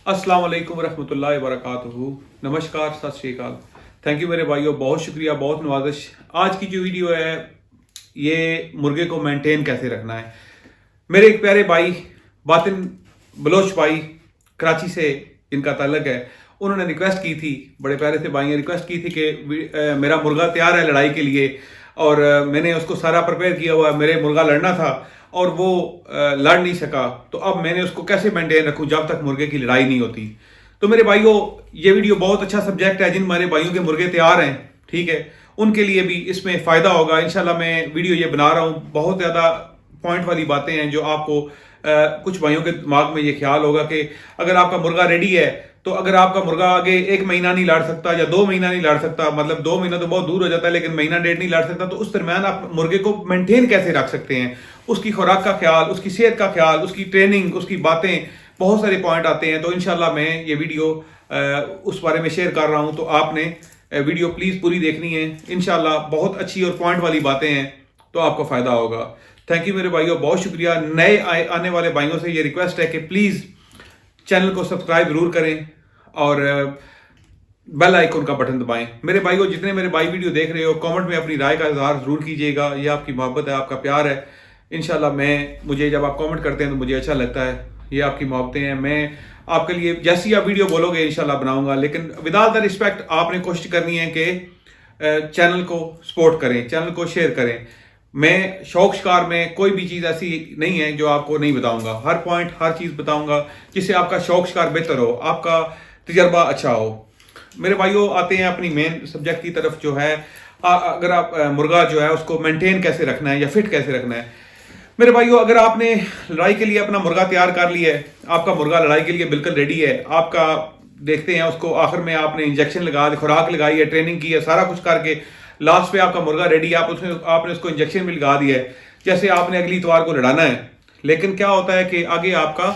अस्सलाम वालेकुम रहमतुल्लाहि व बरकातुहू। नमस्कार, सत श्री अकाल। थैंक यू मेरे भाइयों, बहुत शुक्रिया, बहुत नवाजिश। आज की जो वीडियो है ये मुर्गे को मेंटेन कैसे रखना है। मेरे एक प्यारे भाई बातिन बलोच भाई कराची से इनका ताल्लुक है, उन्होंने रिक्वेस्ट की थी, बड़े प्यारे से भाई ने रिक्वेस्ट की थी कि मेरा मुर्गा तैयार है लड़ाई के लिए और मैंने उसको सारा प्रिपेयर किया हुआ है, मेरे मुर्गा लड़ना था और वो लड़ नहीं सका, तो अब मैंने उसको कैसे मेंटेन रखूं जब तक मुर्गे की लड़ाई नहीं होती। तो मेरे भाइयों, ये वीडियो बहुत अच्छा सब्जेक्ट है। जिन हमारे भाइयों के मुर्गे तैयार हैं, ठीक है, उनके लिए भी इसमें फ़ायदा होगा इंशाल्लाह। मैं वीडियो ये बना रहा हूँ, बहुत ज़्यादा पॉइंट वाली बातें हैं जो आपको कुछ भाइयों के दिमाग में ये ख्याल होगा कि अगर आपका मुर्गा रेडी है तो अगर आपका मुर्गा आगे 1 महीना नहीं लड़ सकता या 2 महीना नहीं लड़ सकता, मतलब 2 महीना तो बहुत दूर हो जाता है, लेकिन महीना डेढ़ नहीं लड़ सकता, तो उस दरम्यान आप मुर्गे को मेंटेन कैसे रख सकते हैं, उसकी खुराक का ख्याल, उसकी सेहत का ख्याल, उसकी ट्रेनिंग, उसकी बातें, बहुत सारे पॉइंट आते हैं। तो इंशाल्लाह मैं ये वीडियो उस बारे में शेयर कर रहा हूँ, तो आपने वीडियो प्लीज़ पूरी देखनी है। इंशाल्लाह बहुत अच्छी और पॉइंट वाली बातें हैं, तो आपको फ़ायदा होगा। थैंक यू मेरे भाइयों, बहुत शुक्रिया। नए आने वाले भाइयों से ये रिक्वेस्ट है कि प्लीज़ चैनल को सब्सक्राइब ज़रूर करें और बेल आइकन का बटन दबाएं। मेरे भाइयों, जितने मेरे भाई वीडियो देख रहे हो, कमेंट में अपनी राय का इजहार ज़रूर कीजिएगा। ये आपकी मोहब्बत है, आपका प्यार है। इंशाल्लाह मुझे जब आप कमेंट करते हैं तो मुझे अच्छा लगता है। ये आपकी मोहब्बतें हैं। मैं आपके लिए जैसी आप वीडियो बोलोगे इंशाल्लाह बनाऊंगा, लेकिन विदाउट द रिस्पेक्ट आपने कोशिश करनी है कि चैनल को सपोर्ट करें, चैनल को शेयर करें। मैं शौक शिकार में कोई भी चीज़ ऐसी नहीं है जो आपको नहीं बताऊंगा। हर पॉइंट, हर चीज़ बताऊंगा जिससे आपका शौक शिकार बेहतर हो, आपका तजर्बा अच्छा हो। मेरे भाइयों, आते हैं अपनी मेन सब्जेक्ट की तरफ, जो है अगर आप मुर्गा जो है उसको मेंटेन कैसे रखना है या फिट कैसे रखना है। मेरे भाइयों, अगर आपने लड़ाई के लिए अपना मुर्गा तैयार कर लिया है, आपका मुर्गा लड़ाई के लिए बिल्कुल रेडी है, आपका देखते हैं उसको आखिर में आपने इंजेक्शन लगा दी, खुराक लगाई है, ट्रेनिंग की है, सारा कुछ करके लास्ट पे आपका मुर्गा रेडी है, आपने उसको इंजेक्शन भी लगा दिया है, जैसे आपने अगली इतवार को लड़ाना है। लेकिन क्या होता है कि आगे आपका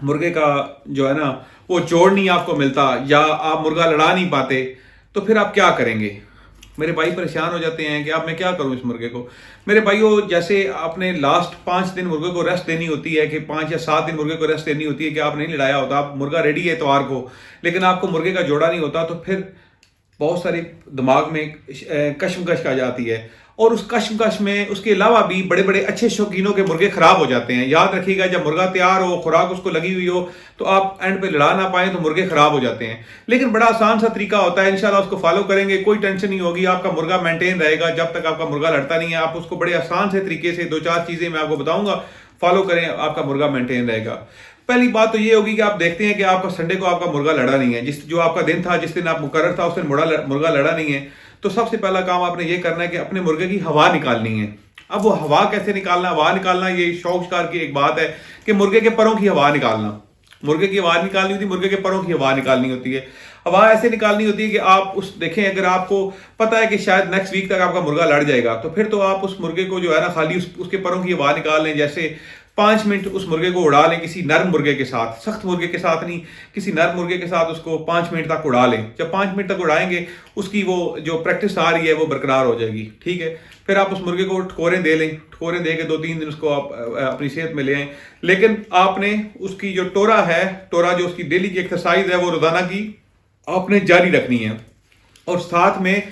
मुर्गे का जो है ना वो जोड़ नहीं आपको मिलता, या आप मुर्गा लड़ा नहीं पाते, तो फिर आप क्या करेंगे। मेरे भाई परेशान हो जाते हैं कि अब मैं क्या करूं इस मुर्गे को। मेरे भाइयों, जैसे आपने लास्ट 5 दिन मुर्गे को रेस्ट देनी होती है, कि 5 या 7 दिन मुर्गे को रेस्ट देनी होती है, कि आप नहीं लड़ाया होता, आप मुर्गा रेडी है इतवार को, लेकिन आपको मुर्गे का जोड़ा नहीं होता, तो फिर बहुत सारे दिमाग में कश्मकश आ जाती है। और उस कश्मकश में उसके अलावा भी बड़े बड़े अच्छे शौकीनों के मुर्गे खराब हो जाते हैं। याद रखिएगा, जब मुर्गा तैयार हो, खुराक उसको लगी हुई हो, तो आप एंड पे लड़ा ना पाए तो मुर्गे खराब हो जाते हैं। लेकिन बड़ा आसान सा तरीका होता है, इंशाल्लाह उसको फॉलो करेंगे, कोई टेंशन नहीं होगी, आपका मुर्गा मेंटेन रहेगा जब तक आपका मुर्गा लड़ता नहीं है। आप उसको बड़े आसान से तरीके से 2-4 चीजें मैं आपको बताऊंगा, फॉलो करें, आपका मुर्गा मेंटेन रहेगा। पहली बात तो ये होगी कि आप देखते हैं कि आपका संडे को आपका मुर्गा लड़ा नहीं है, जो आपका दिन था, जिस दिन आप मुकर्रर था, उस दिन मुर्गा लड़ा नहीं है। तो सबसे पहला काम आपने ये करना है कि अपने मुर्गे की हवा निकालनी है। अब वो हवा कैसे निकालना, हवा निकालना ये शौक शिकार की एक बात है कि मुर्गे के परों की हवा निकालना, मुर्गे की आवाज निकालनी होती है, मुर्गे के परों की हवा निकालनी होती है। हवा ऐसे निकालनी होती है कि आप उस देखें, अगर आपको पता है कि शायद नेक्स्ट वीक तक आपका मुर्गा लड़ जाएगा, तो फिर तो आप उस मुर्गे को जो है ना खाली उसके परों की हवा निकाल लें। जैसे 5 मिनट उस मुर्गे को उड़ा लें, किसी नर्म मुर्गे के साथ, सख्त मुर्गे के साथ नहीं, किसी नर्म मुर्गे के साथ उसको 5 मिनट तक उड़ा लें। जब 5 मिनट तक उड़ाएंगे, उसकी वो जो प्रैक्टिस आ रही है वो बरकरार हो जाएगी, ठीक है। फिर आप उस मुर्गे को ठकोरें दे लें, ठकोरें दे के 2-3 दिन उसको आप अपनी सेहत में ले आएं। लेकिन आपने उसकी जो टोरा है, टोरा जो उसकी डेली की एक्सरसाइज है, वो रोजाना की आपने जारी रखनी है, और साथ में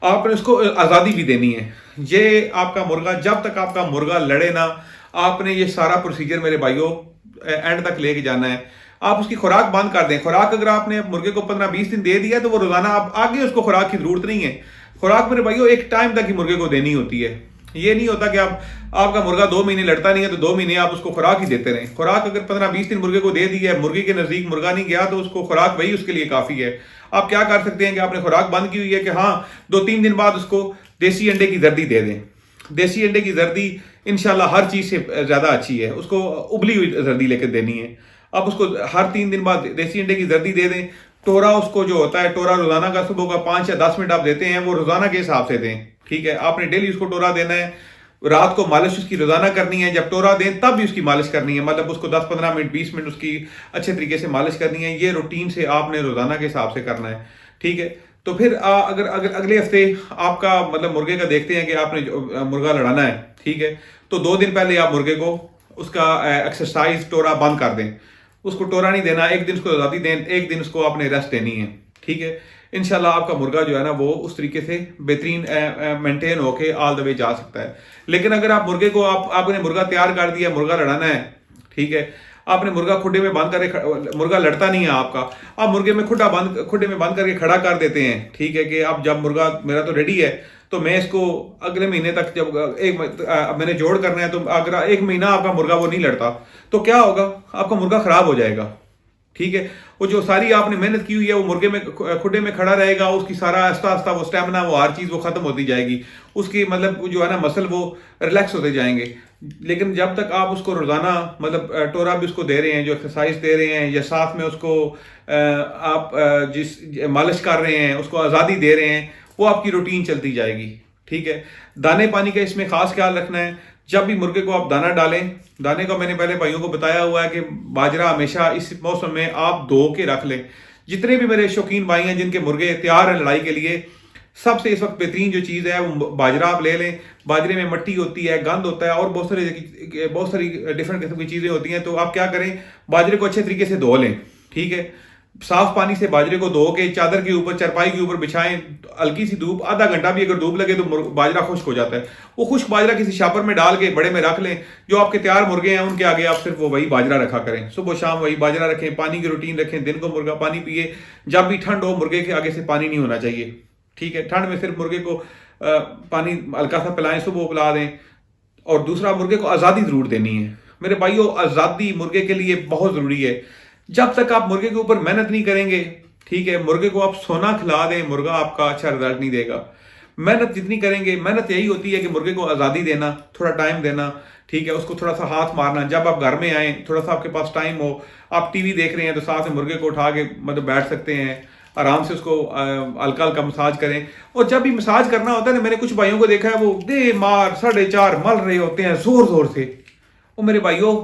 आपने उसको आज़ादी भी देनी है। ये आपका मुर्गा, जब तक आपका मुर्गा लड़े ना, आपने ये सारा प्रोसीजर मेरे भाइयों एंड तक लेके जाना है। आप उसकी खुराक बंद कर दें। खुराक अगर आपने मुर्गे को 15-20 दिन दे दिया, तो वो रोजाना आप आगे उसको खुराक की जरूरत नहीं है। खुराक मेरे भाइयों एक टाइम तक ही मुर्गे को देनी होती है। ये नहीं होता कि आपका मुर्गा 2 महीने लड़ता नहीं है तो 2 महीने आप उसको खुराक ही देते रहें। खुराक अगर 15-20 दिन मुर्गे को दे दी है, मुर्गे के नजदीक मुर्गा नहीं गया, तो उसको खुराक वही उसके लिए काफी है। आप क्या कर सकते हैं कि आपने खुराक बंद की हुई है, कि हाँ 2-3 दिन बाद उसको देसी अंडे की जर्दी दे दें। देसी अंडे की जर्दी इंशाल्लाह हर चीज से ज्यादा अच्छी है, उसको उबली हुई जर्दी लेकर देनी है। आप उसको हर 3 दिन बाद देसी अंडे की जर्दी दे दें। टोरा उसको जो होता है, टोरा रोजाना का सुबह का 5 या 10 मिनट आप देते हैं, वो रोजाना के हिसाब से दें, ठीक है। आपने डेली उसको टोरा देना है। रात को मालिश उसकी रोजाना करनी है, जब टोरा दें तब भी उसकी मालिश करनी है, मतलब उसको 10-15 मिनट 20 मिनट उसकी अच्छे तरीके से मालिश करनी है। ये रूटीन से आपने रोजाना के हिसाब से करना है, ठीक है। तो फिर अगर अगर अगले हफ्ते आपका मतलब मुर्गे का देखते हैं कि आपने मुर्गा लड़ाना है, ठीक है, तो 2 दिन पहले आप मुर्गे को उसका एक्सरसाइज टोरा बंद कर दें। उसको टोरा नहीं देना, एक दिन उसको आज़ादी दें, एक दिन उसको आपने रेस्ट देनी है, ठीक है। इंशाल्लाह आपका मुर्गा जो है ना वो उस तरीके से बेहतरीन मेंटेन होके ऑल द वे जा सकता है। लेकिन अगर आप मुर्गे को आपने मुर्गा तैयार कर दिया, मुर्गा लड़ाना है, ठीक है, आपने मुर्गा खुडे में बंद करके, मुर्गा लड़ता नहीं है आपका, आप मुर्गे में खुडे में बंद करके खड़ा कर देते हैं, ठीक है, कि अब जब मुर्गा मेरा तो रेडी है तो मैं इसको अगले महीने तक जब मैंने जोड़ करना है, तो अगर एक महीना आपका मुर्गा वो नहीं लड़ता तो क्या होगा, आपका मुर्गा खराब हो जाएगा, ठीक है। वो जो सारी आपने मेहनत की हुई है वो मुर्गे में खुडे में खड़ा रहेगा, उसकी सारा आस्ता आस्ता वो स्टेमिना, वो हर चीज़ वो खत्म होती जाएगी, उसकी मतलब जो है ना मसल वो रिलैक्स होते जाएंगे। लेकिन जब तक आप उसको रोजाना मतलब टोरा भी उसको दे रहे हैं, जो एक्सरसाइज दे रहे हैं, या साथ में उसको आप जिस मालिश कर रहे हैं, उसको आज़ादी दे रहे हैं, वो आपकी रूटीन चलती जाएगी, ठीक है। दाने पानी का इसमें खास ख्याल रखना है। जब भी मुर्गे को आप दाना डालें, दाने का मैंने पहले भाइयों को बताया हुआ है कि बाजरा हमेशा इस मौसम में आप धो के रख लें। जितने भी मेरे शौकीन भाई हैं जिनके मुर्गे तैयार हैं लड़ाई के लिए, सबसे इस वक्त बेहतरीन जो चीज़ है वो बाजरा आप ले लें। बाजरे में मट्टी होती है, गंद होता है, और बहुत सारी डिफरेंट किस्म की चीज़ें होती हैं। तो आप क्या करें, बाजरे को अच्छे तरीके से धो लें, ठीक है। साफ पानी से बाजरे को धो के चादर के ऊपर, चारपाई के ऊपर बिछाएं, हल्की सी धूप, आधा घंटा भी अगर धूप लगे तो बाजरा खुश्क हो जाता है। वो खुश्क बाजरा किसी शापर में डाल के बड़े में रख लें। जो आपके तैयार मुर्गे हैं उनके आगे आप सिर्फ वो वही बाजरा रखा करें, सुबह शाम वही बाजरा रखें। पानी की रूटीन रखें, दिन को मुर्गा पानी पिए, जब भी ठंड हो मुर्गे के आगे से पानी नहीं होना चाहिए, ठीक है। ठंड में सिर्फ मुर्गे को पानी हल्का सा पिलाएं, सुबह पिला दें। और दूसरा, मुर्गे को आज़ादी जरूर देनी है मेरे भाइयों। आज़ादी मुर्गे के लिए बहुत ज़रूरी है। जब तक आप मुर्गे के ऊपर मेहनत नहीं करेंगे, ठीक है, मुर्गे को आप सोना खिला दें, मुर्गा आपका अच्छा रिजल्ट नहीं देगा। मेहनत जितनी करेंगे, मेहनत यही होती है कि मुर्गे को आज़ादी देना, थोड़ा टाइम देना, ठीक है, उसको थोड़ा सा हाथ मारना। जब आप घर में आए, थोड़ा सा आपके पास टाइम हो, आप टीवी देख रहे हैं तो साथ में मुर्गे को उठा के मतलब बैठ सकते हैं, आराम से उसको हल्का हल्का मसाज करें। और जब भी मसाज करना होता है ना, मैंने कुछ भाइयों को देखा है वो दे मार 4.5 मल रहे होते हैं जोर जोर से। वो मेरे भाइयों,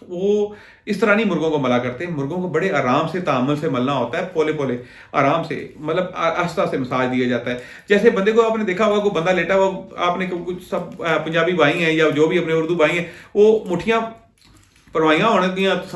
वो इस तरह नहीं मुर्गों को मला करते। मुर्गों को बड़े आराम से तामल से मलना होता है, पोले पोले आराम से, मतलब आस्ता से मसाज दिया जाता है। जैसे बंदे को आपने देखा होगा, कोई बंदा लेटा हुआ, आपने कुछ सब पंजाबी भाई हैं या जो भी अपने उर्दू भाई हैं, वो मुठियाँ परवाइयाँ होने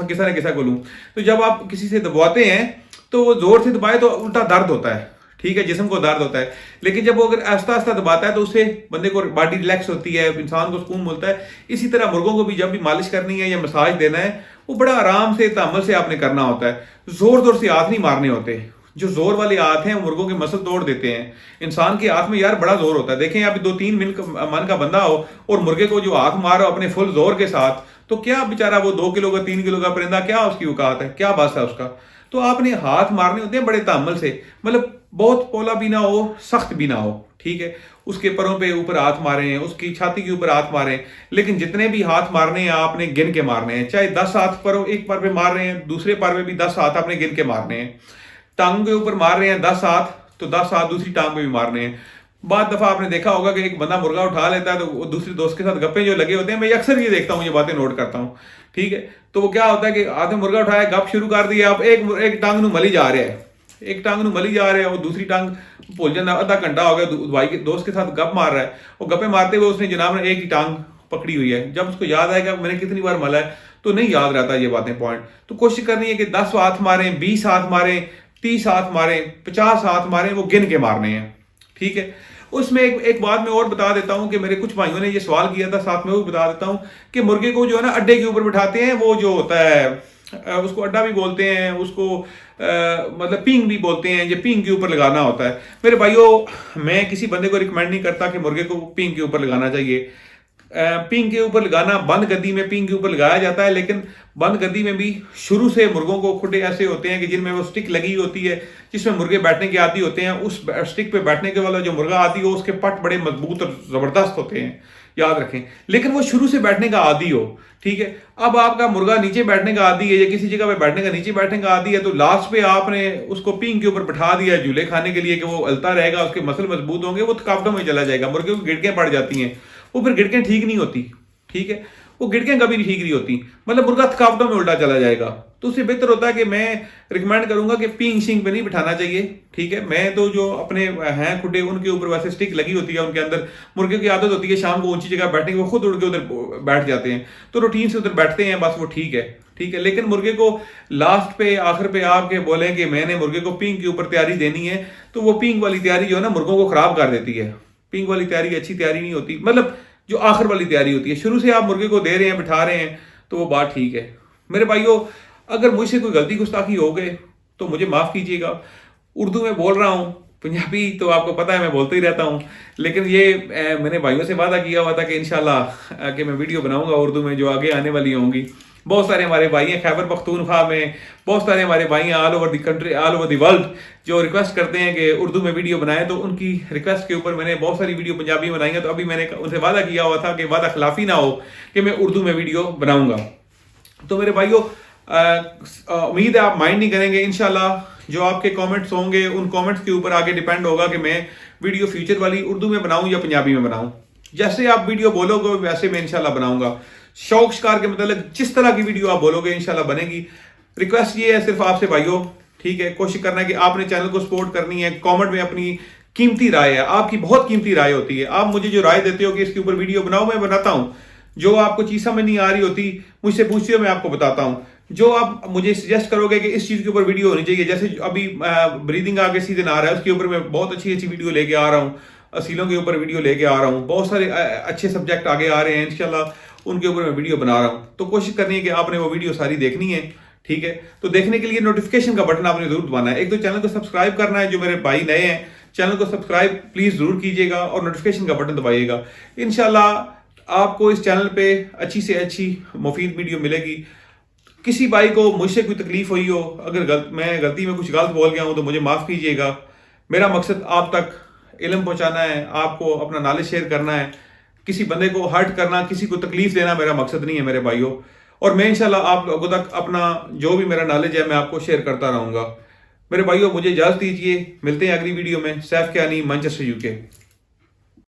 किसा न किसा को लूँ, तो जब आप किसी से दबाते हैं तो वो जोर से दबाए तो उल्टा दर्द होता है, ठीक है, जिस्म को दर्द होता है। लेकिन जब वो अगर आस्ता आस्ता दबाता है तो उससे बंदे को बॉडी रिलैक्स होती है, इंसान को सुकून मिलता है। इसी तरह मुर्गों को भी जब भी मालिश करनी है या मसाज देना है, वो बड़ा आराम से तामल से आपने करना होता है। जोर जोर से हाथ नहीं मारने होते। जो जोर वाले हाथ हैं वो मुर्गों के मसल तोड़ देते हैं। इंसान के हाथ में यार बड़ा जोर होता है। देखें, अभी 2-3 मन का बंदा हो और मुर्गे को जो हाथ मारो अपने फुल जोर के साथ, तो क्या बेचारा वो 2 किलो का 3 किलो का परिंदा, क्या उसकी औकात है, क्या बस है उसका। तो आपने हाथ मारने होते हैं बड़े तामल से, मतलब बहुत पोला भी ना हो, सख्त भी ना हो, ठीक है। उसके परों पे ऊपर हाथ मारे हैं, उसकी छाती के ऊपर हाथ मारे, लेकिन जितने भी हाथ मारने हैं आपने गिन के मारने हैं। चाहे 10 हाथ पर एक पर पे मार रहे हैं, दूसरे पर पे भी 10 हाथ आपने गिन के मारने हैं। टांग के ऊपर मार रहे हैं 10 हाथ, तो 10 हाथ दूसरी टांग पे भी मारने हैं। बाद दफा आपने देखा होगा कि एक बंदा मुर्गा उठा लेता है तो वो दूसरे दोस्त के साथ गप्पे जो लगे होते हैं, मैं अक्सर ये देखता हूँ, ये बातें नोट करता हूँ, ठीक है। तो वो क्या होता है कि आधे मुर्गा उठाया, गप शुरू कर दिया, आप एक टांग नू मली जा रहे हैं, एक टांग नू मली जा रहे हैं, वो दूसरी टांग भूल जाना, आधा घंटा हो गया भाई के दोस्त के साथ गप मार रहा है। वो गप्पे मारते हुए उसने जनाब ने एक ही टांग पकड़ी हुई है। जब उसको याद आएगा मैंने कितनी बार मला है, तो नहीं याद रहता ये बातें, पॉइंट। तो कोशिश करनी है कि 10 हाथ मारें, 20 हाथ मारें, 30 हाथ मारें, 50 हाथ मारें, वो गिन के मारने हैं, ठीक है। उसमें एक बात मैं और बता देता हूं कि मेरे कुछ भाइयों ने ये सवाल किया था, साथ में वो बता देता हूं कि मुर्गे को जो है ना अड्डे के ऊपर बिठाते हैं, वो जो होता है उसको अड्डा भी बोलते हैं, उसको मतलब पींग भी बोलते हैं। ये पींग के ऊपर लगाना होता है। मेरे भाइयों, मैं किसी बंदे को रिकमेंड नहीं करता कि मुर्गे को पींग के ऊपर लगाना चाहिए। पींग के ऊपर लगाना, बंद गद्दी में पींग के ऊपर लगाया जाता है, लेकिन बंद गद्दी में भी शुरू से मुर्गों को खुडे ऐसे होते हैं कि जिनमें वो स्टिक लगी होती है, जिसमें मुर्गे बैठने के आदी होते हैं। उस स्टिक पे बैठने के वाला जो मुर्गा आदी हो, उसके पट बड़े मजबूत और जबरदस्त होते हैं, याद रखें। लेकिन वो शुरू से बैठने का आदी हो, ठीक है। अब आपका मुर्गा नीचे बैठने का आदी है या किसी जगह पे बैठने का, नीचे बैठने का आदी है, तो लास्ट पे आपने उसको पींग के ऊपर बैठा दिया झूले खाने के लिए कि वो हलता रहेगा, उसके मसल मजबूत होंगे, वो थकावटों में चला जाएगा। मुर्गे को गिड़कें पड़ जाती हैं, वो फिर गिड़कें ठीक नहीं होती, ठीक है। वो गिड़कें कभी ठीक नहीं होती, मतलब मुर्गा थकावटों में उल्टा चला जाएगा। तो उससे बेहतर होता है कि मैं रिकमेंड करूंगा कि पीइंग शीइंग पे नहीं बिठाना चाहिए। ठीक है, मैं तो जो अपने हैं खुडे उनके ऊपर वैसे स्टिक लगी होती है, उनके अंदर मुर्गे की आदत होती है शाम को ऊंची जगह बैठने की, वो खुद उड़ के उधर बैठ जाते हैं, तो रूटीन से उधर बैठते हैं, बस वो ठीक है। ठीक है, लेकिन मुर्गे को लास्ट पे आखिर पे आपके बोलें कि मैंने मुर्गे को पींग के ऊपर तैयारी देनी है, तो वो पींग वाली तैयारी जो है ना मुर्गों को खराब कर देती है। पींग वाली तैयारी अच्छी तैयारी नहीं होती, मतलब जो आखिर वाली तैयारी होती है। शुरू से आप मुर्गे को दे रहे हैं, बिठा रहे हैं, तो वो बात ठीक है। मेरे भाइयों, अगर मुझसे कोई गलती गुस्ताखी हो गए तो मुझे माफ़ कीजिएगा। उर्दू में बोल रहा हूँ, पंजाबी तो आपको पता है मैं बोलता ही रहता हूँ, लेकिन ये मैंने भाइयों से वादा किया हुआ था कि इंशाल्लाह कि मैं वीडियो बनाऊंगा उर्दू में जो आगे आने वाली होंगी। बहुत सारे हमारे भाई हैं खैबर पख्तूनख्वा में, बहुत सारे हमारे भाई हैं all over the country, all over the world, जो रिक्वेस्ट करते हैं कि उर्दू में वीडियो बनाए। तो उनकी रिक्वेस्ट के ऊपर मैंने बहुत सारी वीडियो पंजाबी में बनाई है। तो अभी मैंने उनसे वादा किया हुआ था कि वादा खिलाफी ना हो कि मैं उर्दू में वीडियो बनाऊंगा। तो मेरे भाइयों, उम्मीद है आप माइंड नहीं करेंगे। इंशाल्लाह जो आपके कमेंट्स होंगे उन कमेंट्स के ऊपर आगे डिपेंड होगा कि मैं वीडियो फ्यूचर वाली उर्दू में बनाऊं या पंजाबी में बनाऊं। जैसे आप वीडियो बोलोगे वैसे मैं इंशाल्लाह बनाऊंगा। शौक शिकार के मतलब जिस तरह की वीडियो आप बोलोगे इंशाल्लाह बनेगी। रिक्वेस्ट ये है सिर्फ आपसे भाइयों, ठीक है, कोशिश करना है कि आपने चैनल को सपोर्ट करनी है। कमेंट में अपनी कीमती राय है, आपकी बहुत कीमती राय होती है। आप मुझे जो राय देते हो कि इसके ऊपर वीडियो बनाओ, मैं बनाता हूं। जो आपको चीज समझ नहीं आ रही होती मुझसे पूछते हो, मैं आपको बताता हूं। जो आप मुझे सजेस्ट करोगे कि इस चीज के ऊपर वीडियो होनी चाहिए, जैसे अभी ब्रीदिंग आगे सीजन आ रहा है, उसके ऊपर मैं बहुत अच्छी अच्छी वीडियो लेके आ रहा हूँ। असीलों के ऊपर वीडियो लेके आ रहा हूँ, बहुत सारे अच्छे सब्जेक्ट आगे आ रहे हैं, इंशाल्लाह उनके ऊपर मैं वीडियो बना रहा हूँ। तो कोशिश करनी है कि आपने वो वीडियो सारी देखनी है। ठीक है, तो देखने के लिए नोटिफिकेशन का बटन आपने जरूर दबाना है। एक तो चैनल को सब्सक्राइब करना है, जो मेरे भाई नए हैं चैनल को सब्सक्राइब प्लीज जरूर कीजिएगा और नोटिफिकेशन का बटन दबाइएगा। इंशाल्लाह आपको इस चैनल पे अच्छी से अच्छी मुफीद वीडियो मिलेगी। किसी भाई को मुझसे कोई तकलीफ हुई हो, अगर मैं गलती में कुछ गलत बोल गया हूं तो मुझे माफ़ कीजिएगा। मेरा मकसद आप तक इल्म पहुंचाना है, आपको अपना नॉलेज शेयर करना है। किसी बंदे को हर्ट करना, किसी को तकलीफ देना मेरा मकसद नहीं है मेरे भाइयों। और मैं इंशाल्लाह आप लोगों तक अपना जो भी मेरा नॉलेज है मैं आपको शेयर करता रहूँगा। मेरे भाइयों, मुझे इजाज़त दीजिए, मिलते हैं अगली वीडियो में। Saif Kiyani, Manchester UK.